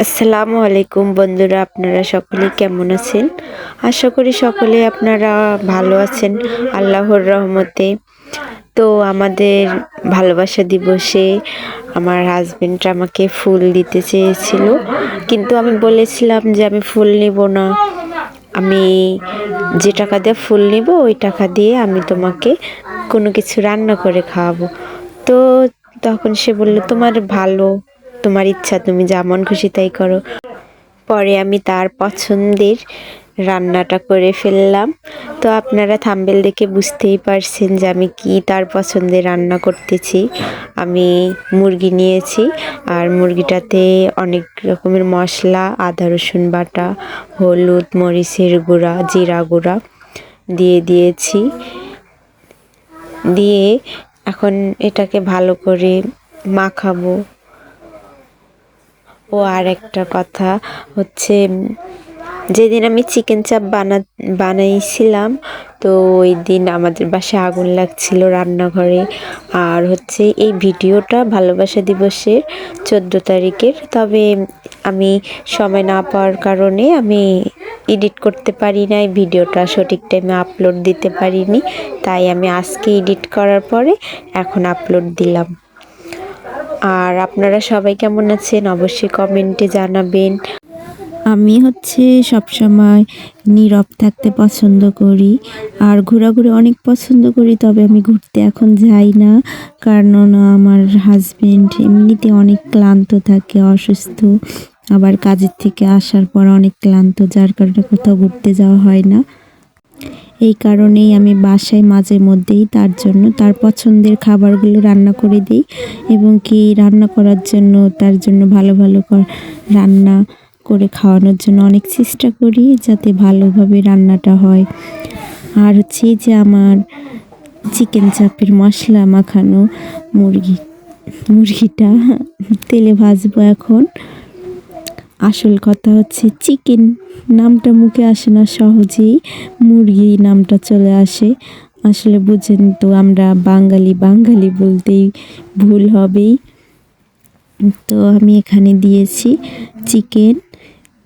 আসসালামু আলাইকুম বন্ধুরা, আপনারা সকলে কেমন আছেন? আশা করি সকলে আপনারা ভালো আছেন আল্লাহর রহমতে। তো আমাদের ভালোবাসা দিবসে আমার হাজবেন্ড আমাকে ফুল দিতে চেয়েছিল, কিন্তু আমি বলেছিলাম যে আমি ফুল নিব না। আমি যে টাকা দিয়ে ফুল নিব ওই টাকা দিয়ে আমি তোমাকে কোনো কিছু রান্না করে খাওয়াবো। তো তখন সে বলল, তোমার ভালো, তোমার ইচ্ছা, তুমি যেমন খুশি তাই করো। পরে আমি তার পছন্দের রান্নাটা করে ফেললাম। তো আপনারা থাম্বনেল দেখে বুঝতেই পারছেন যে আমি কি তার পছন্দের রান্না করতেছি। আমি মুরগি নিয়েছি, আর মুরগিটাতে অনেক রকমের মশলা, আদা রসুন বাটা, হলুদ, মরিচের গুঁড়া, জিরা গুঁড়া দিয়ে দিয়েছি। দিয়ে এখন এটাকে ভালো করে মাখাবো। ও আর একটা কথা হচ্ছে, যেদিন আমি চিকেন চাপ বানাইছিলাম, তো ওই দিন আমাদের বাসায় আগুন লাগছিল রান্নাঘরে। আর হচ্ছে এই ভিডিওটা ভালোবাসা দিবসের 14 তারিখের, তবে আমি সময় না পাওয়ার কারণে আমি এডিট করতে পারি নাই, ভিডিওটা সঠিক টাইমে আপলোড দিতে পারিনি। তাই আমি আজকে এডিট করার পরে এখন আপলোড দিলাম। আর আপনারা সবাই কেমন আছেন অবশ্যই কমেন্টে জানাবেন। আমি সবসময় নীরব থাকতে পছন্দ করি, আর ঘোরাঘুরি অনেক পছন্দ করি। তবে আমি ঘুরতে এখন যাই না, কারণ আমার হাজবেন্ড এমনিতে অনেক ক্লান্ত থাকে, অসুস্থ, আবার কাজের থেকে আসার পর অনেক ক্লান্ত, যার কারণে কোথাও ঘুরতে যাওয়া হয় না। এই কারণেই আমি বাসায় মাঝে মধ্যেই তার জন্য তার পছন্দের খাবারগুলো রান্না করে দিই, এবং কি রান্না করার জন্য তার জন্য ভালো ভালো রান্না করে খাওয়ানোর জন্য অনেক চেষ্টা করি যাতে ভালোভাবে রান্নাটা হয়। আর যে আমার চিকেন চাপের মশলা মাখানো মুরগিটা তেলে ভাজবো এখন। আসল কথা চিকেন নামটা মুখে আসে না সহজেই, মুরগি নামটা চলে আসে। আসলে বুঝেন তো, আমরা বাঙালি বলতেই ভুল হবেই। তো আমি এখানে দিয়েছি চিকেন,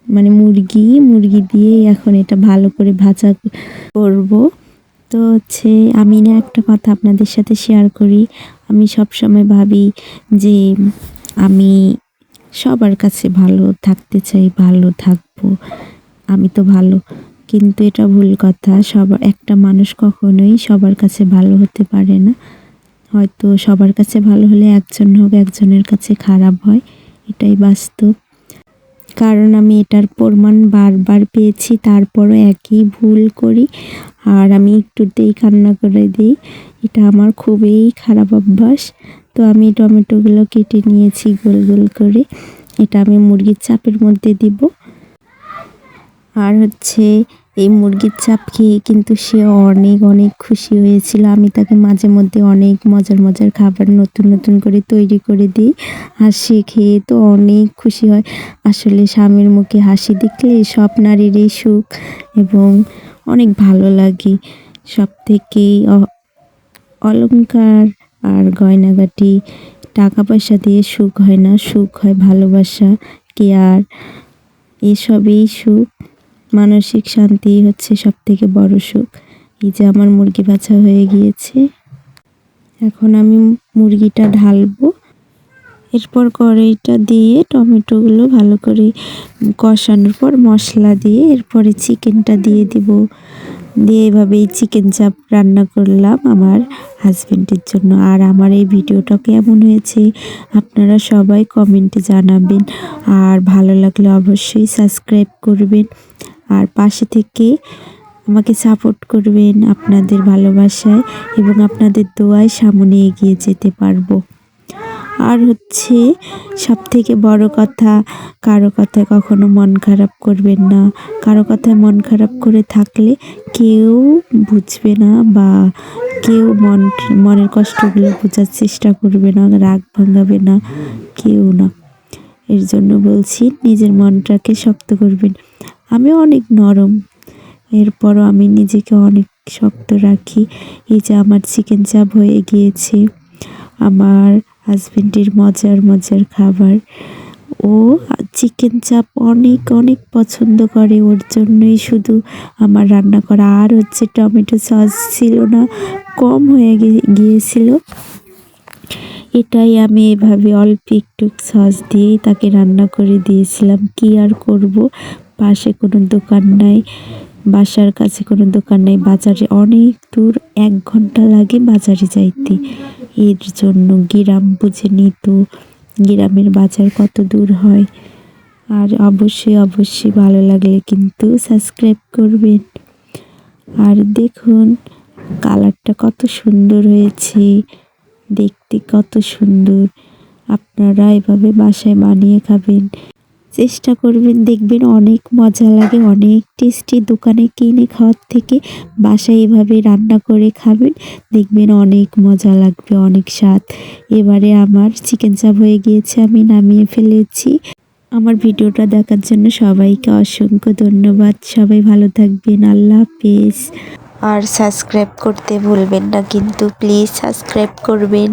মানে মুরগি দিয়ে এখন এটা ভালো করে ভাজা করব। তো আমি না একটা কথা আপনাদের সাথে শেয়ার করি। আমি সবসময় ভাবি যে আমি সবার কাছে ভালো থাকতে চাই, ভালো থাকবো, আমি তো ভালো, কিন্তু এটা ভুল কথা। একটা মানুষ কখনোই সবার কাছে ভালো হতে পারে না। হয়তো সবার কাছে ভালো হলে একজনের কাছে খারাপ হয়, এটাই বাস্তব। কারণ আমি এটার প্রমাণ বারবার পেয়েছি, তারপরও একই ভুল করি, আর আমি একটুতেই কান্না করে দিই। এটা আমার খুবই খারাপ অভ্যাস। তো আমি টমেটোগুলো কেটে নিয়েছি গোল গোল করে, এটা আমি মুরগির চাপের মধ্যে দিব। আর এই মুরগির চাপ খেয়ে কিন্তু সে অনেক অনেক খুশি হয়েছিল। আমি তাকে মাঝে মধ্যে অনেক মজার মজার খাবার নতুন নতুন করে তৈরি করে দিই, আর সে খেয়ে তো অনেক খুশি হয়। আসলে স্বামীর মুখে হাসি দেখলে সব নারীরই সুখ, এবং অনেক ভালো লাগে। সব থেকে অলংকার আর গয়নাগাটি, টাকা পয়সা দিয়ে সুখ হয় না, সুখ হয় ভালোবাসা, কেয়ার, এসবই সুখ। মানসিক শান্তি সব থেকে বড় সুখ। এই যে আমার মুরগি বাছা হয়ে গিয়েছে, এখন আমি মুরগিটা ঢালবো। এরপর কড়াইটা দিয়ে টমেটোগুলো ভালো করে কষানোর পর মশলা দিয়ে এরপরে চিকেনটা দিয়ে দিব। দিয়ে এভাবেই চিকেন চাপ রান্না করলাম আমার হাজবেন্ডের জন্য। আর আমার এই ভিডিওটা কেমন হয়েছে আপনারা সবাই কমেন্টে জানাবেন, আর ভালো লাগলে অবশ্যই সাবস্ক্রাইব করবেন, আর পাশে থেকে আমাকে সাপোর্ট করবেন আপনাদের ভালোবাসায়, এবং আপনাদের দোয়ায় সামনে এগিয়ে যেতে পারবো। আর সব থেকে বড় কথা, কারো কথায় কখনো মন খারাপ করবেন না। কারো কথায় মন খারাপ করে থাকলে কেউ বুঝবে না, বা কেউ মনের কষ্টগুলো বোঝার চেষ্টা করবে না, রাগ ভাঙাবে না, কেউ না। এর জন্য বলছি, নিজের মনটাকে শক্ত করবেন। আমি অনেক নরম, এরপরও আমি নিজেকে অনেক শক্ত রাখি। এই যে আমার চিকেন চাপ হয়ে গিয়েছে, আমার হাজবেন্ডের মজার মজার খাবার, ও চিকেন চাপ অনেক অনেক পছন্দ করে, ওর জন্যই শুধু আমার রান্না করা। আর হচ্ছে টমেটো সস ছিল না, কম হয়ে গিয়েছিল, এটাই আমি এভাবে অল্প একটু সস দিয়েই তাকে রান্না করে দিয়েছিলাম। কি আর করব, পাশে কোনো দোকান নাই, বাসার কাছে কোনো দোকান নেই, বাজারে অনেক দূর, 1 ঘন্টা লাগে বাজারে যাইতে। এর জন্য গ্রাম বুঝে নিত, গ্রামের বাজার কত দূর হয়। আর অবশ্যই অবশ্যই ভালো লাগলে কিন্তু সাবস্ক্রাইব করবেন। আর দেখুন কালারটা কত সুন্দর হয়েছে, দেখতে কত সুন্দর। আপনারা এভাবে বাসায় বানিয়ে খাবেন, চেষ্টা করবেন, দেখবেন অনেক মজা লাগে, অনেক টেস্টি। দোকানে কিনে খাওয়ার থেকে বাসায় এভাবে রান্না করে খাবেন, দেখবেন অনেক মজা লাগবে, অনেক স্বাদ। এবারে আমার চিকেন চাপ হয়ে গিয়েছে, আমি নামিয়ে ফেলেছি। আমার ভিডিওটা দেখার জন্য সবাইকে অসংখ্য ধন্যবাদ। সবাই ভালো থাকবেন, আল্লাহ হাফেজ। আর সাবস্ক্রাইব করতে ভুলবেন না কিন্তু, প্লিজ সাবস্ক্রাইব করবেন।